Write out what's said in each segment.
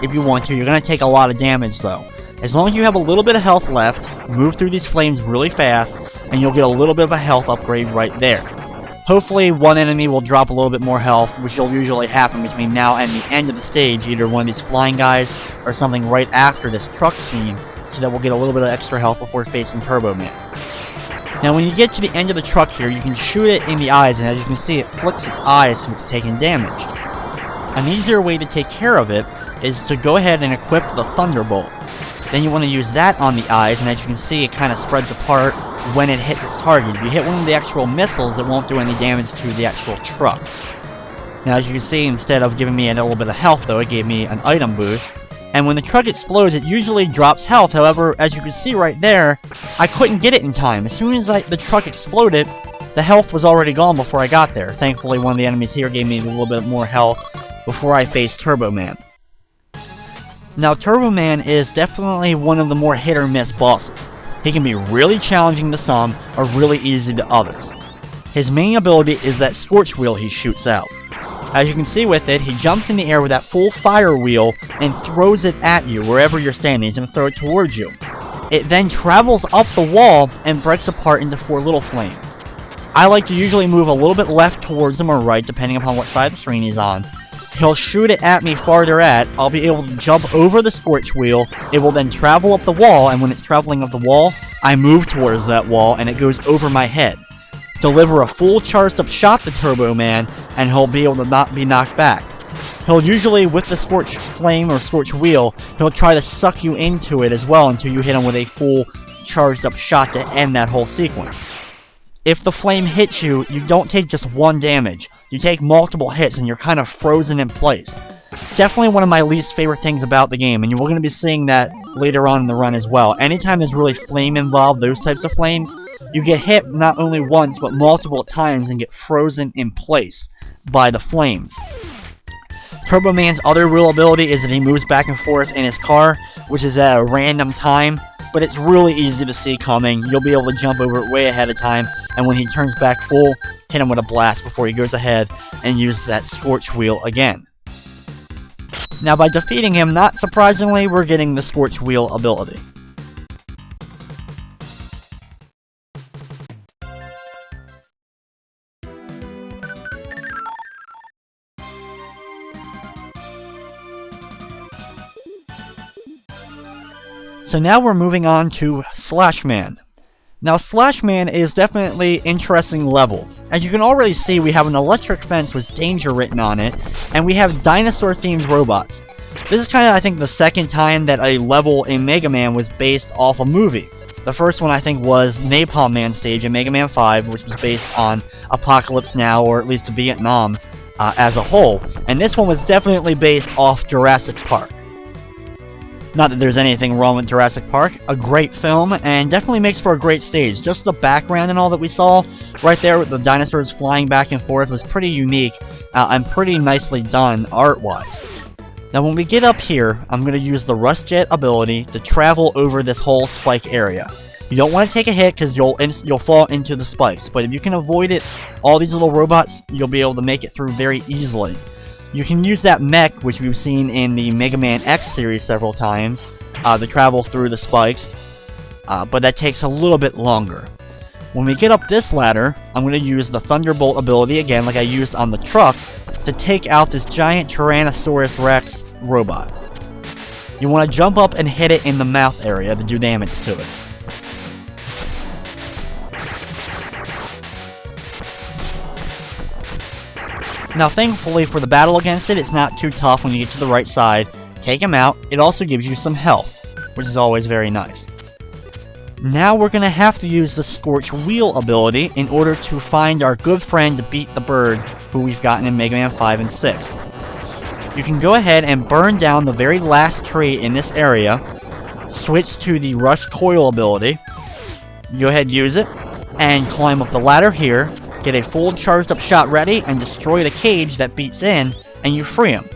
if you want to. You're going to take a lot of damage though. As long as you have a little bit of health left, move through these flames really fast, and you'll get a little bit of a health upgrade right there. Hopefully one enemy will drop a little bit more health, which will usually happen between now and the end of the stage, either one of these flying guys or something right after this truck scene, so that we'll get a little bit of extra health before facing Turbo Man. Now when you get to the end of the truck here, you can shoot it in the eyes, and as you can see, it flicks its eyes so it's taking damage. An easier way to take care of it is to go ahead and equip the Thunderbolt. Then you want to use that on the eyes, and as you can see, it kind of spreads apart when it hits its target. If you hit one of the actual missiles, it won't do any damage to the actual truck. Now as you can see, instead of giving me a little bit of health though, it gave me an item boost. And when the truck explodes, it usually drops health. However, as you can see right there, I couldn't get it in time. As soon as the truck exploded, the health was already gone before I got there. Thankfully, one of the enemies here gave me a little bit more health before I faced Turbo Man. Now, Turbo Man is definitely one of the more hit-or-miss bosses. He can be really challenging to some, or really easy to others. His main ability is that Scorch Wheel he shoots out. As you can see with it, he jumps in the air with that full fire wheel and throws it at you wherever you're standing. He's going to throw it towards you. It then travels up the wall and breaks apart into 4 little flames. I like to usually move a little bit left towards him or right, depending upon what side of the screen he's on. He'll shoot it at me farther at. I'll be able to jump over the Scorch Wheel. It will then travel up the wall, and when it's traveling up the wall, I move towards that wall, and it goes over my head. Deliver a full charged up shot to Turbo Man, and he'll be able to not be knocked back. He'll usually, with the Scorch Flame or Scorch Wheel, he'll try to suck you into it as well until you hit him with a full charged up shot to end that whole sequence. If the flame hits you, you don't take just one damage. You take multiple hits and you're kind of frozen in place. It's definitely one of my least favorite things about the game, and we're going to be seeing that later on in the run as well. Anytime there's really flame involved, those types of flames, you get hit not only once, but multiple times and get frozen in place by the flames. Turbo Man's other real ability is that he moves back and forth in his car, which is at a random time, but it's really easy to see coming. You'll be able to jump over it way ahead of time, and when he turns back full, hit him with a blast before he goes ahead and uses that Scorch Wheel again. Now by defeating him, not surprisingly, we're getting the Scorch Wheel ability. So now we're moving on to Slash Man. Now Slash Man is definitely interesting level. As you can already see, we have an electric fence with danger written on it, and we have dinosaur-themed robots. This is kind of, I think, the second time that a level in Mega Man was based off a movie. The first one, I think, was Napalm Man stage in Mega Man 5, which was based on Apocalypse Now, or at least Vietnam as a whole. And this one was definitely based off Jurassic Park. Not that there's anything wrong with Jurassic Park. A great film, and definitely makes for a great stage. Just the background and all that we saw right there with the dinosaurs flying back and forth was pretty unique and pretty nicely done art-wise. Now when we get up here, I'm going to use the Rush Jet ability to travel over this whole spike area. You don't want to take a hit because you'll fall into the spikes, but if you can avoid it, all these little robots, you'll be able to make it through very easily. You can use that mech, which we've seen in the Mega Man X series several times, to travel through the spikes, but that takes a little bit longer. When we get up this ladder, I'm going to use the Thunderbolt ability again, like I used on the truck, to take out this giant Tyrannosaurus Rex robot. You want to jump up and hit it in the mouth area to do damage to it. Now thankfully for the battle against it, it's not too tough when you get to the right side. Take him out. It also gives you some health, which is always very nice. Now we're going to have to use the Scorch Wheel ability in order to find our good friend Beat the Bird, who we've gotten in Mega Man 5 and 6. You can go ahead and burn down the very last tree in this area, switch to the Rush Coil ability, go ahead and use it, and climb up the ladder here, get a full charged up shot ready, and destroy the cage that Beat's in, and you free him.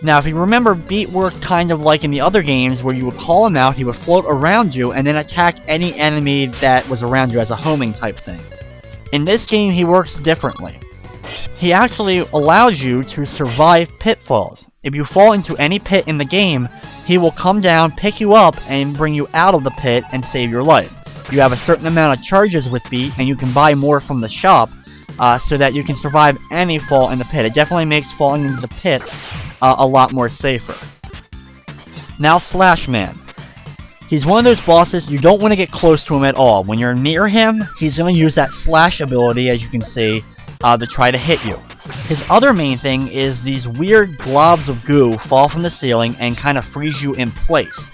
Now, if you remember, Beat worked kind of like in the other games, where you would call him out, he would float around you, and then attack any enemy that was around you as a homing type thing. In this game, he works differently. He actually allows you to survive pitfalls. if you fall into any pit in the game, he will come down, pick you up, and bring you out of the pit and save your life. You have a certain amount of charges with B, and you can buy more from the shop, so that you can survive any fall in the pit. It definitely makes falling into the pit a lot more safer. Now Slash Man. He's one of those bosses you don't want to get close to him at all. When you're near him, he's going to use that slash ability, as you can see, to try to hit you. His other main thing is these weird globs of goo fall from the ceiling and kind of freeze you in place.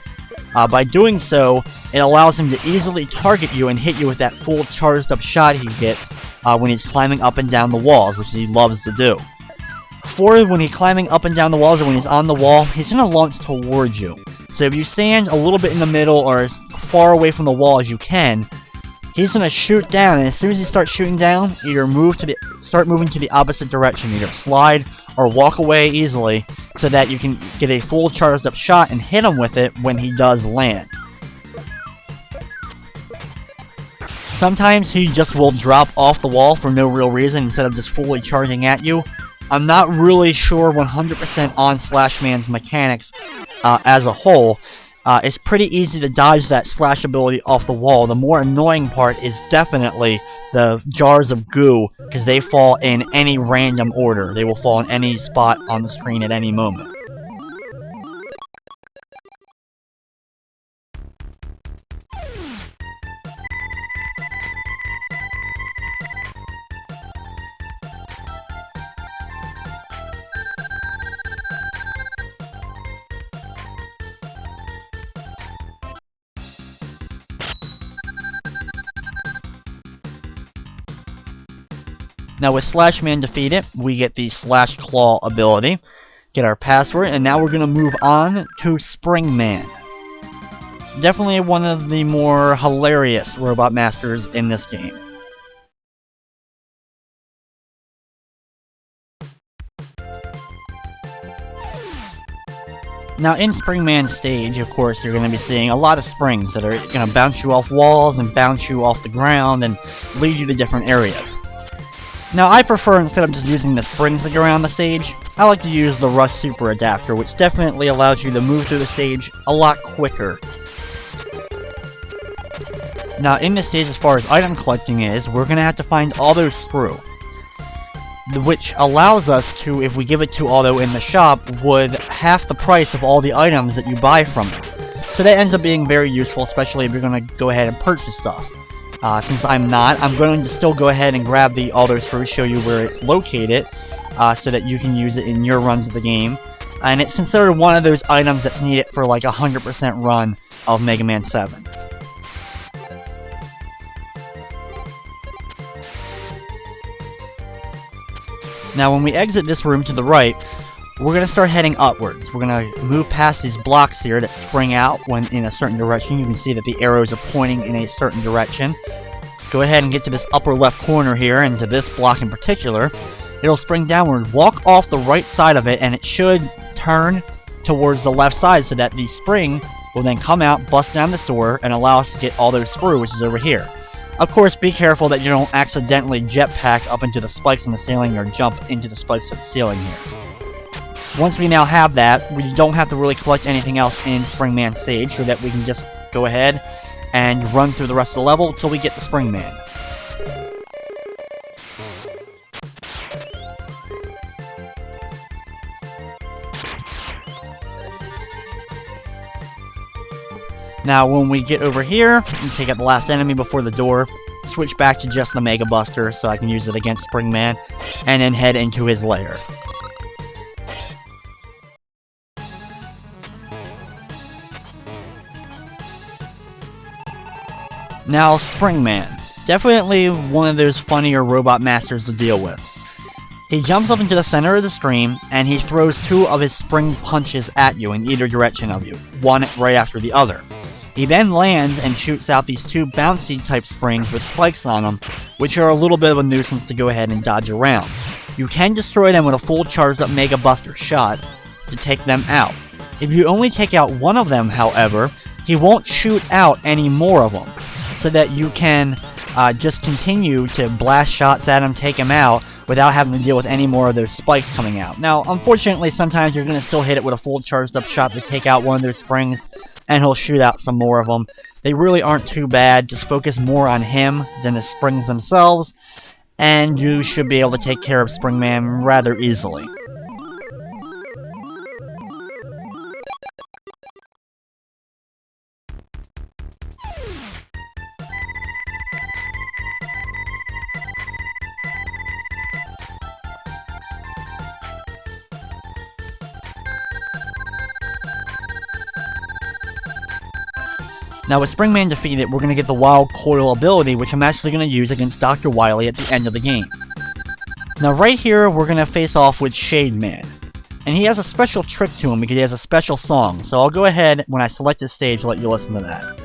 By doing so, it allows him to easily target you and hit you with that full charged up shot he gets when he's climbing up and down the walls, which he loves to do. When he's climbing up and down the walls, or when he's on the wall, he's going to launch towards you. So if you stand a little bit in the middle or as far away from the wall as you can, he's going to shoot down, and as soon as he starts shooting down, either start moving to the opposite direction, either slide or walk away easily, so that you can get a full charged up shot and hit him with it when he does land. Sometimes he just will drop off the wall for no real reason instead of just fully charging at you. I'm not really sure 100% on Slash Man's mechanics as a whole. It's pretty easy to dodge that slash ability off the wall. The more annoying part is definitely the jars of goo, because they fall in any random order. They will fall in any spot on the screen at any moment. Now with Slash Man defeated, we get the Slash Claw ability, get our password, and now we're going to move on to Spring Man. Definitely one of the more hilarious robot masters in this game. Now in Spring Man's stage, of course, you're going to be seeing a lot of springs that are going to bounce you off walls and bounce you off the ground and lead you to different areas. Now, I prefer, instead of just using the springs that go around the stage, I like to use the Rush Super Adapter, which definitely allows you to move through the stage a lot quicker. Now, in this stage, as far as item collecting is, we're going to have to find Auto Sprue, which allows us to, if we give it to Auto in the shop, would half the price of all the items that you buy from it. So that ends up being very useful, especially if you're going to go ahead and purchase stuff. Since I'm not, I'm going to still go ahead and grab the Auto Sprue, show you where it's located, so that you can use it in your runs of the game. And it's considered one of those items that's needed for like a 100% run of Mega Man 7. Now when we exit this room to the right, we're going to start heading upwards. We're going to move past these blocks here that spring out when in a certain direction. You can see that the arrows are pointing in a certain direction. Go ahead and get to this upper left corner here, and to this block in particular. It'll spring downward. Walk off the right side of it, and it should turn towards the left side so that the spring will then come out, bust down this door, and allow us to get Auto Sprue, which is over here. Of course, be careful that you don't accidentally jetpack up into the spikes on the ceiling or jump into the spikes of the ceiling here. Once we now have that, we don't have to really collect anything else in Spring Man stage, so that we can just go ahead and run through the rest of the level until we get to Spring Man. Now when we get over here, we take out the last enemy before the door, switch back to just the Mega Buster so I can use it against Spring Man, and then head into his lair. Now, Spring Man. Definitely one of those funnier robot masters to deal with. He jumps up into the center of the screen, and he throws two of his spring punches at you in either direction of you, one right after the other. He then lands and shoots out these two bouncy type springs with spikes on them, which are a little bit of a nuisance to go ahead and dodge around. You can destroy them with a full charged up Mega Buster shot to take them out. If you only take out one of them, however, he won't shoot out any more of them, so that you can just continue to blast shots at him, take him out, without having to deal with any more of those spikes coming out. Now, unfortunately, sometimes you're going to still hit it with a full charged up shot to take out one of those springs, and he'll shoot out some more of them. They really aren't too bad. Just focus more on him than the springs themselves, and you should be able to take care of Springman rather easily. Now with Springman defeated, we're going to get the Wild Coil ability, which I'm actually going to use against Dr. Wily at the end of the game. Now right here, we're going to face off with Shade Man. And he has a special trick to him because he has a special song, so I'll go ahead, when I select his stage, let you listen to that.